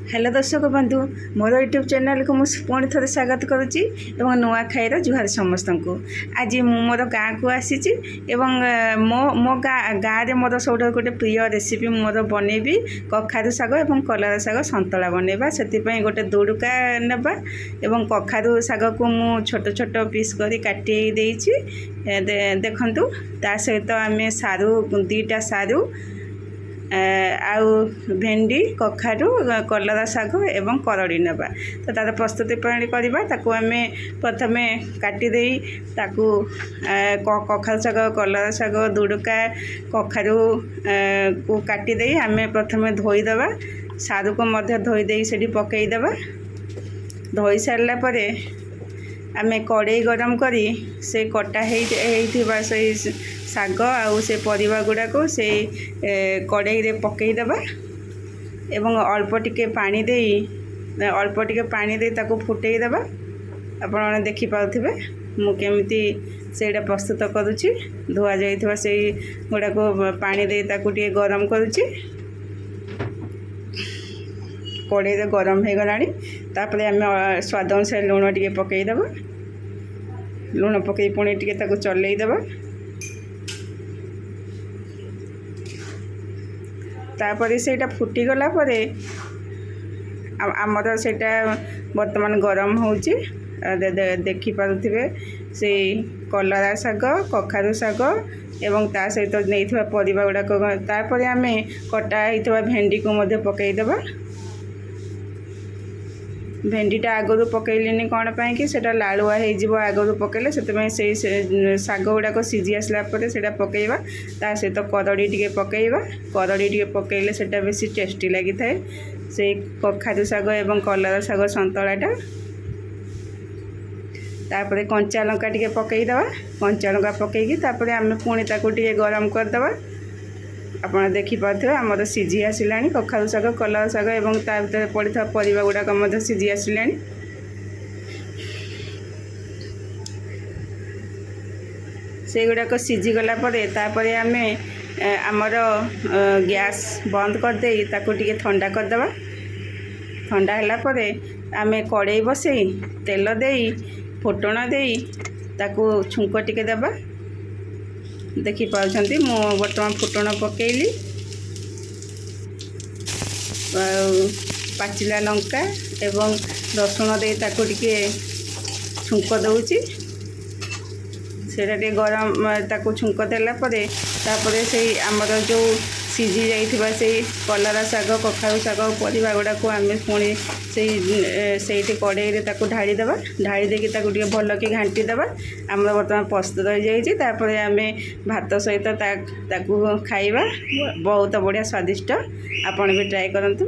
Hello दर्शक बंधु मोर YouTube channel को मुझे पुणी थे स्वागत करुच्ची नुआ खाईर जुहार समस्त को। आज मोर गाँ को आसी मो मो गाँव मोर सब गोटे प्रिय रेसिपी मोर बनैबी कखारु साग और कलरा साग संतला बनैबा से गोटे दुड़का नेबा एवं कखारु साग को मु छोट छोट पीस कर काटी देइछि देखंतु। ता सहित आम सारू 2टा सारू आउ भेंडी कखारु कलरा साग एवं करड़ी नेबा। तो तार प्रस्तुति प्रणाली करवा ताकू आम प्रथम काटी देई ताकू कखारु साग कलरा साग दुड़का कखारु को काटी देई आम प्रथम धोईदेवा सारू को मध्य धोई देई सेठी पकईदेवा। धोई सारला परे आम कड़े गरम करी से कटा होइथिबा से साग आउ से परिबा गुड़ाक से कड़े रे पकईदेवा एवं अल्प टिके पानी दे ताकू फुटेदेवा। आपण देखि पाउथिबे मु केमिति सेटा प्रस्तुत करूची। धोआ जाइथिबा से गुड़ाक पानी दे ताकू टिके गरम करूची। कड़े रे गरम हो गलानी तापरे आम स्वाद अनुसार लुण टिके पकईदेवा। लुण पकई पुणी टिके ताकू चलईदेवा। तापरे सेटा फुटीगला परे आमर सेटा वर्तमान गरम होउची। देखि पारुथिबे से कलरा साग कखारु साग एवं ता सहित नैथिबा परिबा गुड़ाक तापरे आमे कटा होइथिबा भेंडी को मध्य पकईदेवा। भेंडीटा आगरू पकईलिनी कौन पाई कि सेटा लालुआ हो आगरू पकईले से साग गुड़ाक सीझी आसला परे सेटा पकईबा। ता सहित करड़ी टिके पकईबा। करड़ी टिके पकईले सेटा बेसी टेस्टी लगी थाए से कखारु साग एवं कलरा साग संतलाटा। तापरे कंचा लंका टिके पकईदेवा। कंचा लंका पकईकी तापरे आमे पुणी ताकू टिके गरम करदेवा। आपड़ देखिपे आमर सीझी आसला कखारु साग कलरा साग और ता भर पड़ता परिबा गुड़ाक सीझी आसला। से गुड़ाक सीझी गला तापरे आमे आमर गैस बंद करदे ताकू टिके ठंडा करदेवा। ठंडा है परे आमे कड़े बसई तेल देई फुटण देई ताकू छुंक टिके देबा। देखि पाउछंती मु वर्तमान फुटण पकेइली पाचिला लंका एवं रसुण दे ताकू टिके छुंक दउची। सेटा टिके गरम ताकू छुंक देला परे तापरे से आमर जो सीझी जाइथिबा से कलरा साग कखारु साग परिबा गुड़ाक आम पुणी से कड़े रे ताकू ढाड़ी देबा। ढाड़ी देकी ताकू टिके भल कि घांटी देबा। आमर वर्तमान प्रस्तुत हो जाइए। तापरे आम भात सहित ताकू खाइबा। बहुत बढ़िया स्वादिष्ट। आपण भी ट्राए करंतु।